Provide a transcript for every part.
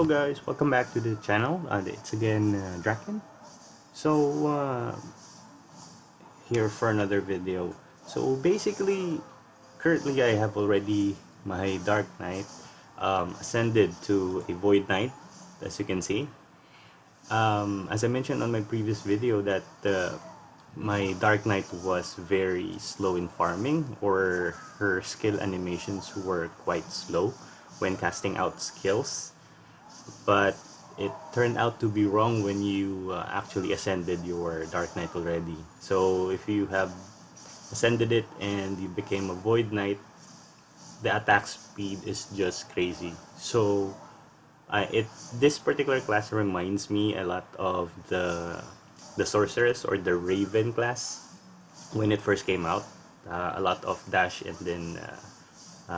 guys, welcome back to the channel. It's again Draken. So here for another video. So basically, currently I have already my Dark Knight ascended to a Void Knight, as you can see. As I mentioned on my previous video that my Dark Knight was very slow in farming, or her skill animations were quite slow when casting out skills. But it turned out to be wrong when you actually ascended your Dark Knight already. So if you have ascended it and you became a Void Knight, the attack speed is just crazy. So it this particular class reminds me a lot of the Sorceress or the Raven class when it first came out. A lot of dash and then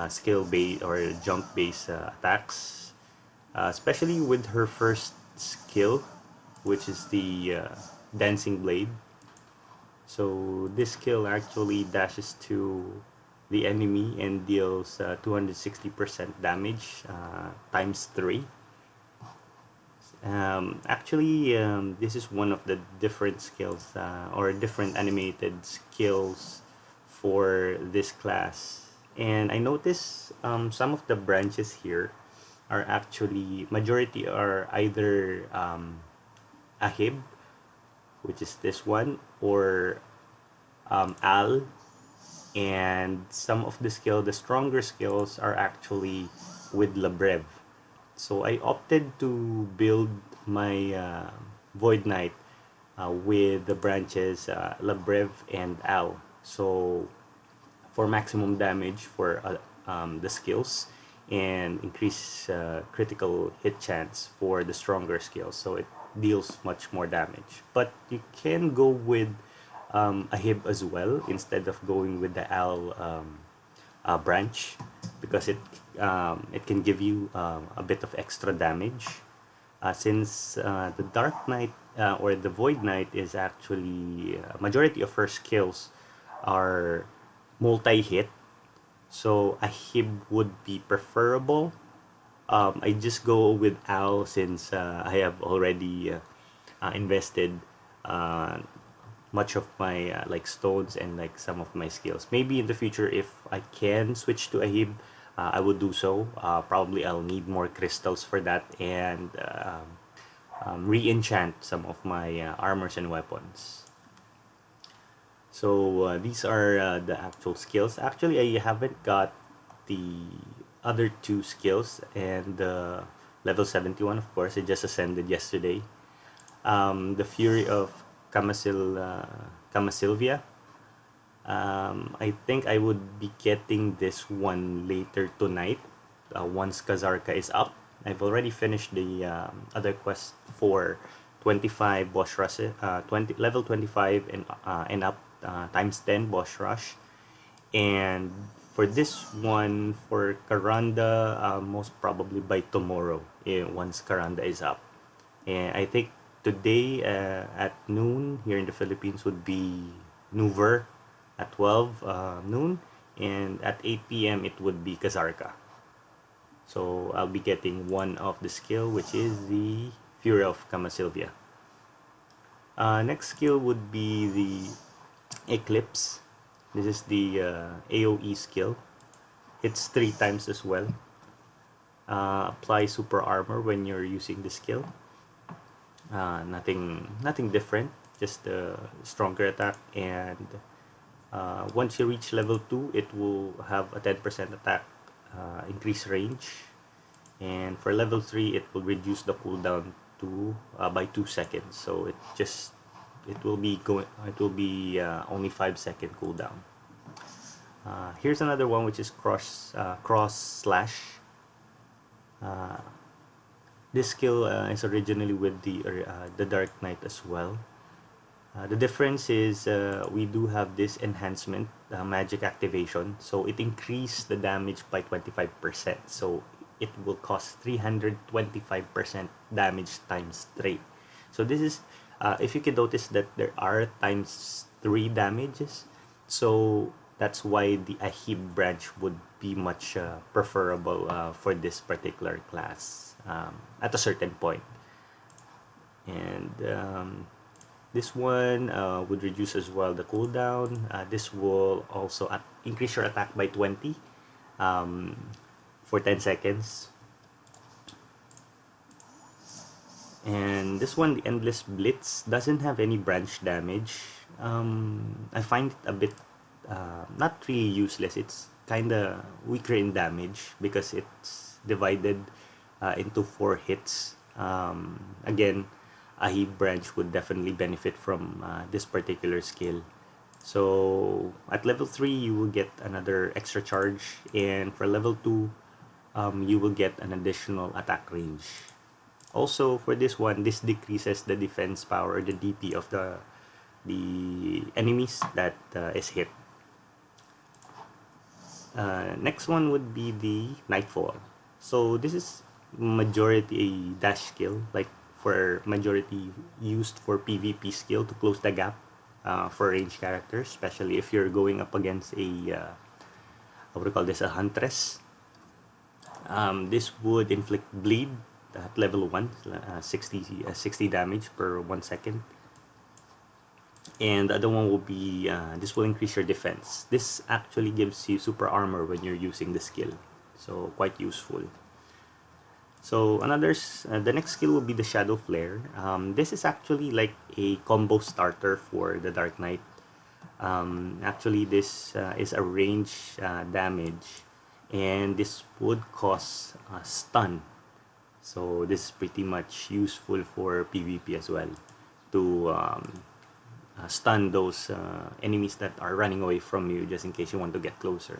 skill base or jump base attacks, especially with her first skill, which is the Dancing Blade. So this skill actually dashes to the enemy and deals 260% damage times 3. This is one of the different skills or different animated skills for this class. And I notice some of the branches here are actually, majority are either Ahib, which is this one, or Al, and some of the stronger skills are actually with Labrev. So I opted to build my Void Knight with the branches Labrev and Al. So for maximum damage for the skills and increase critical hit chance for the stronger skills, so it deals much more damage. But you can go with a Hib as well instead of going with the Al branch, because it can give you a bit of extra damage since the Dark Knight or the Void Knight is actually majority of her skills are multi-hit. So a Hib would be preferable. I just go with Al since I have already invested much of my like stones and like some of my skills. Maybe in the future, if I can switch to Ahib, I would do so. Probably I'll need more crystals for that and re-enchant some of my armors and weapons. So these are the actual skills. Actually, I haven't got the other two skills, and level 71, of course, I just ascended yesterday. The Fury of Camasilvia. I think I would be getting this one later tonight once Kazarka is up. I've already finished the other quest for 25 boss rush, 20 level 25 and up times 10 boss rush. And for this one, for Karanda, most probably by tomorrow, once Karanda is up. And I think today at noon here in the Philippines would be Nuver at 12 noon, and at 8 p.m. it would be Kazarka. So I'll be getting one of the skill, which is the Fury of Camasilvia. Next skill would be the Eclipse. This is the AoE skill. It's 3 times as well. Apply super armor when you're using the skill. Nothing different, just a stronger attack, and once you reach level 2 it will have a 10% attack increase range, and for level 3 it will reduce the cooldown to by 2 seconds, so it will be only 5-second cooldown. Here's another one, which is cross slash. This skill is originally with the Dark Knight as well. The difference is we do have this enhancement, magic activation, so it increased the damage by 25%. So it will cost 325% damage times 3. So this is, if you can notice that there are times 3 damages, so that's why the Ahib branch would be much preferable for this particular class. at a certain point. And this one would reduce as well the cooldown. This will also increase your attack by 20 um, for 10 seconds. And this one, the Endless Blitz, doesn't have any branch damage. I find it a bit not really useless. It's kind of weaker in damage because it's divided into 4 hits. Again, a heat branch would definitely benefit from this particular skill. So at level 3, you will get another extra charge, and for level 2, you will get an additional attack range. Also, for this one, this decreases the defense power, or the DP of the enemies that is hit. Next one would be the Nightfall. So this is majority a dash skill, like for majority used for PvP skill to close the gap for ranged characters, especially if you're going up against a what do we call this, a huntress. This would inflict bleed at level 1, 60 damage per 1 second. And the other one will be, this will increase your defense. This actually gives you super armor when you're using the skill, so quite useful. So the next skill will be the Shadow Flare. This is actually like a combo starter for the Dark Knight. Actually, this is a range damage, and this would cause stun. So this is pretty much useful for PvP as well, to stun those enemies that are running away from you, just in case you want to get closer.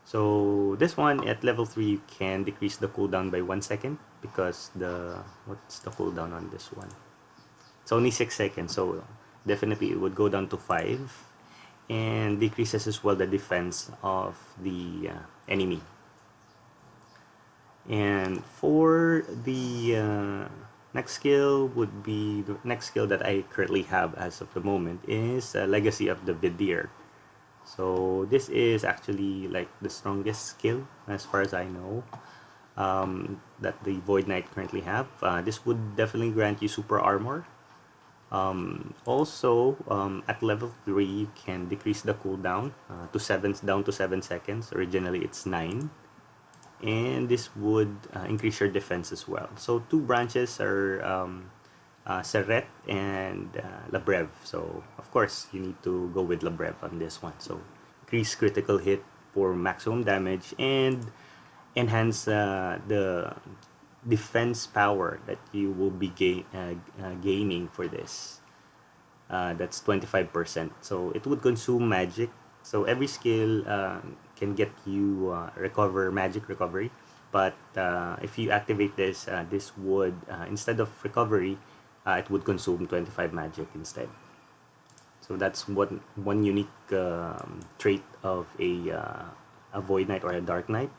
So this one at level 3, you can decrease the cooldown by 1 second, because what's the cooldown on this one? It's only 6 seconds, so definitely it would go down to 5, and decreases as well the defense of the enemy. And for the next skill would be, the next skill that I currently have as of the moment is Legacy of the Vidir. So this is actually like the strongest skill as far as I know that the Void Knight currently have. This would definitely grant you super armor. Also, at level 3, you can decrease the cooldown down to 7 seconds. Originally, it's 9. And this would increase your defense as well. So 2 branches are Serret and Labrev. So of course you need to go with Labrev on this one. So increase critical hit for maximum damage, and enhance the defense power that you will be gaining for this. That's 25%. So it would consume magic. So every skill can get you magic recovery, but if you activate this, this would instead of recovery, it would consume 25 magic instead. So that's one unique trait of a Void Knight or a Dark Knight.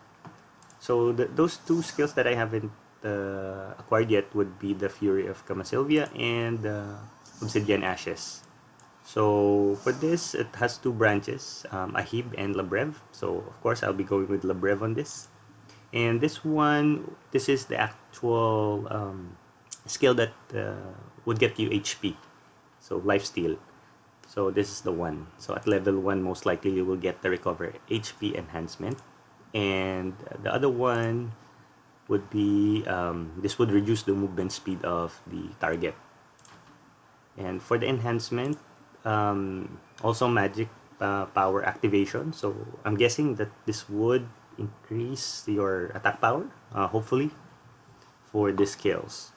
So those 2 skills that I haven't acquired yet would be the Fury of Camasilvia and Obsidian Ashes. So for this, it has 2 branches, Ahib and Labrev. So of course I'll be going with Labrev on this. And this one, this is the actual skill that would get you HP, so lifesteal. So this is the one. So at level 1, most likely you will get the recover HP enhancement. And the other one would be, this would reduce the movement speed of the target. And for the enhancement, also magic power activation. So I'm guessing that this would increase your attack power, hopefully, for these skills.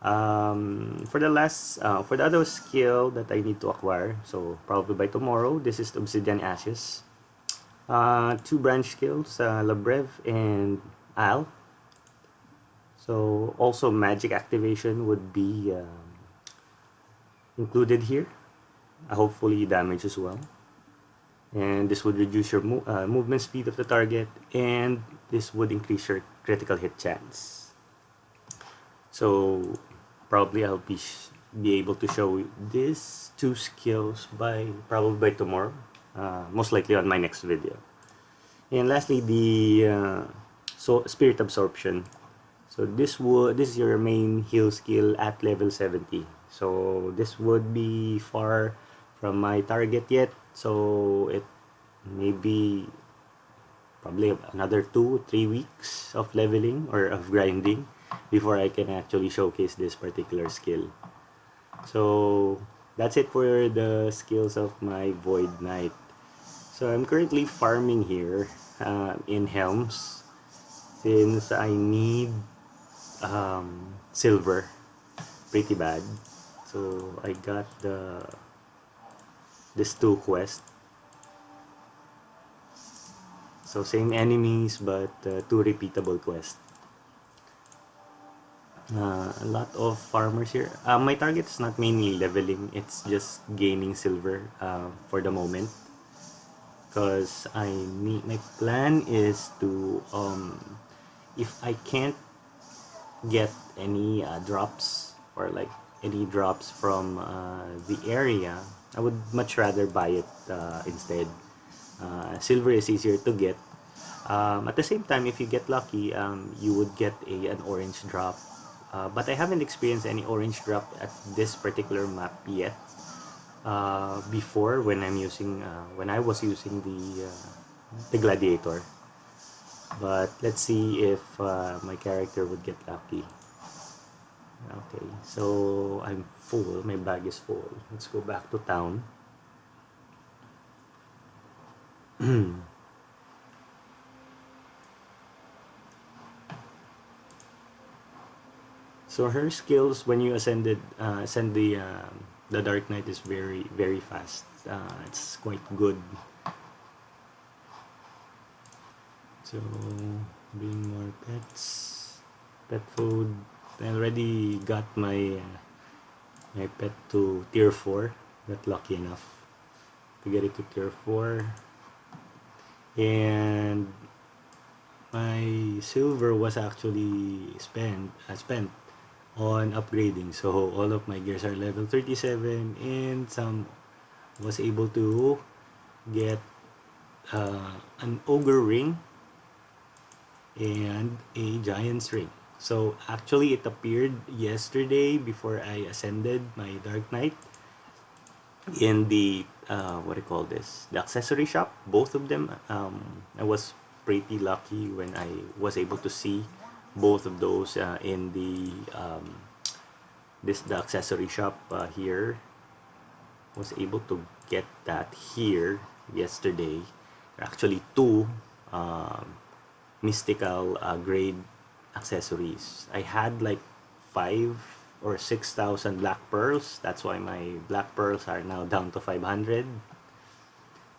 For the other skill that I need to acquire, so probably by tomorrow, this is the Obsidian Ashes. 2 branch skills, Labrev and Al. So also magic activation would be included here. Hopefully damage as well. And this would reduce your movement speed of the target, and this would increase your critical hit chance. So probably I'll be able to show these 2 skills probably by tomorrow, most likely on my next video. And lastly, the Spirit Absorption. So this is your main heal skill at level 70. So this would be far from my target yet. So it may be probably another 2-3 weeks of leveling or of grinding before I can actually showcase this particular skill. So that's it for the skills of my Void Knight. So I'm currently farming here in Helms since I need silver pretty bad. So I got this two quest. So same enemies but two repeatable quests. A lot of farmers here. My target is not mainly leveling, it's just gaining silver for the moment. Because my plan is to if I can't get any drops or like any drops from the area, I would much rather buy it instead. Silver is easier to get. At the same time, if you get lucky, you would get an orange drop. But I haven't experienced any orange drop at this particular map yet. Before when I was using the gladiator. But let's see if my character would get lucky. Okay, so I'm full. My bag is full. Let's go back to town. So her skills when you ascend the Dark Knight is very fast. It's quite good. So bring more pets, pet food. I already got my pet to tier 4. Got lucky enough to get it to tier 4. And my silver was actually spent on upgrading. So all of my gears are level 37 and some was able to get an ogre ring and a giant's ring. So actually it appeared yesterday before I ascended my Dark Knight in the what do you call this, the accessory shop. Both of them, I was pretty lucky when I was able to see both of those in the accessory shop here. Was able to get that here yesterday. Actually two mystical grade accessories. I had like 5 or 6,000 black pearls. That's why my black pearls are now down to 500.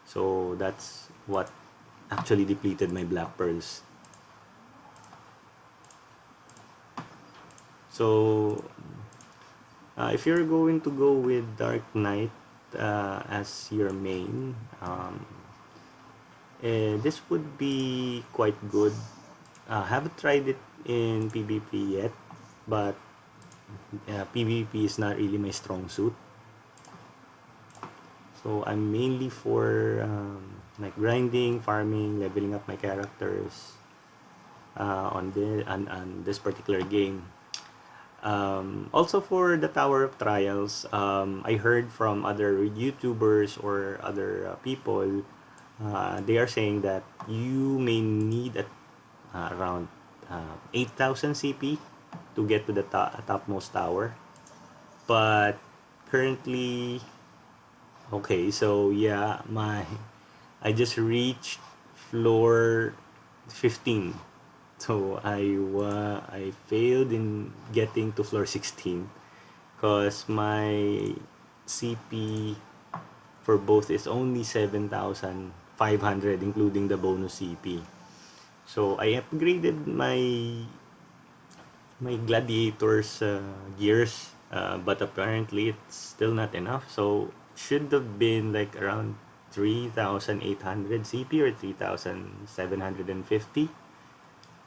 So that's what actually depleted my black pearls. So if you're going to go with Dark Knight as your main, this would be quite good. Haven't tried it in PvP yet, but PvP is not really my strong suit. So I'm mainly for like grinding, farming, leveling up my characters on this particular game. Also for the Tower of Trials, I heard from other YouTubers or other people, they are saying that you may need around 8,000 CP to get to the topmost tower. But currently, okay, so yeah, I just reached floor 15. So I failed in getting to floor 16 because my CP for both is only 7,500 including the bonus CP. So I upgraded my gladiator's gears, but apparently it's still not enough. So should have been like around 3,800 CP or 3,750,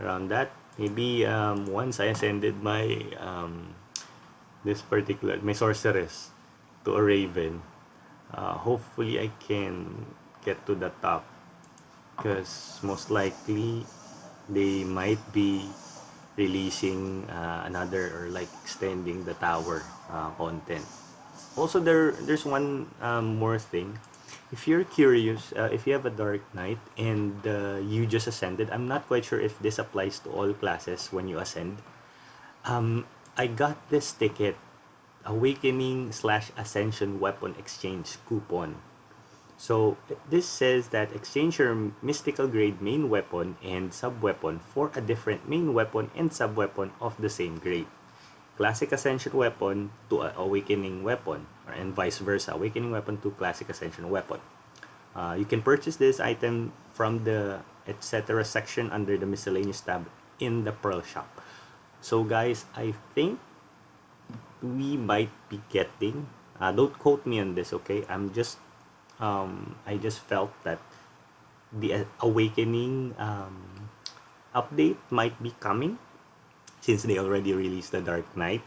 around that. Maybe once I ascended my my sorceress to a raven, hopefully I can get to the top because most likely they might be releasing another, or like extending the tower content. Also, there's one more thing. If you're curious, if you have a Dark Knight and you just ascended, I'm not quite sure if this applies to all classes when you ascend. I got this ticket, Awakening slash Ascension Weapon Exchange coupon. So this says that exchange your mystical grade main weapon and sub weapon for a different main weapon and sub weapon of the same grade. Classic Ascension weapon to Awakening weapon, and vice versa. Awakening weapon to Classic Ascension weapon. You can purchase this item from the etc. section under the miscellaneous tab in the Pearl shop. So guys, I think we might be getting. Don't quote me on this, okay? I just felt that the Awakening update might be coming since they already released the Dark Knight.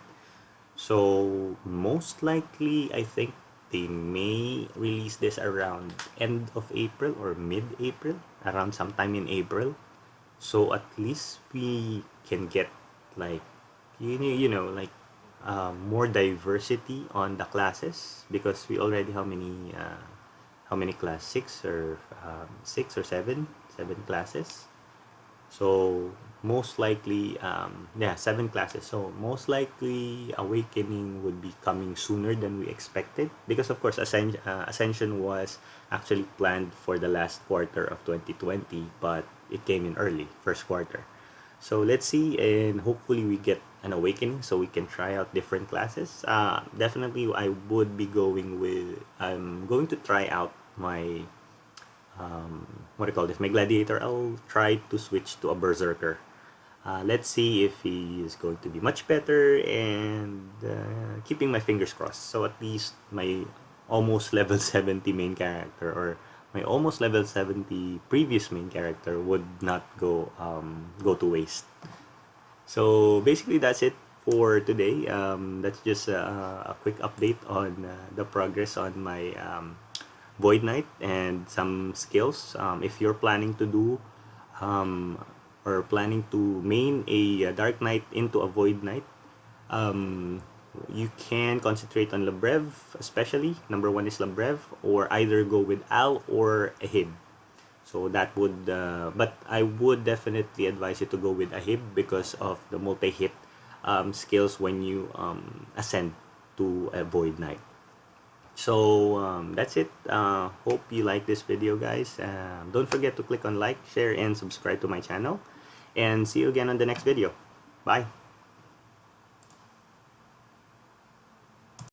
So most likely, I think they may release this around end of April or mid-April, around sometime in April. So at least we can get like like more diversity on the classes, because we already how many class, six or seven classes. So most likely, yeah, seven classes. So most likely, Awakening would be coming sooner than we expected, because of course, Ascension was actually planned for the last quarter of 2020, but it came in early, first quarter. So let's see, and hopefully we get an Awakening so we can try out different classes. Definitely, I'm going to try out my what do you call this? My gladiator. I'll try to switch to a berserker. Let's see if he is going to be much better, and keeping my fingers crossed. So at least my almost level 70 main character, or my almost level 70 previous main character, would not go to waste. So basically that's it for today. That's just a quick update on the progress on my Void Knight and some skills. If you're planning to do or planning to main a Dark Knight into a Void Knight, you can concentrate on Lebrev, especially. Number one is Lebrev, or either go with Al or Ahib. So that would, but I would definitely advise you to go with Ahib because of the multi-hit skills when you ascend to a Void Knight. So that's it. Hope you like this video, guys. Don't forget to click on like, share, and subscribe to my channel. And see you again on the next video. Bye.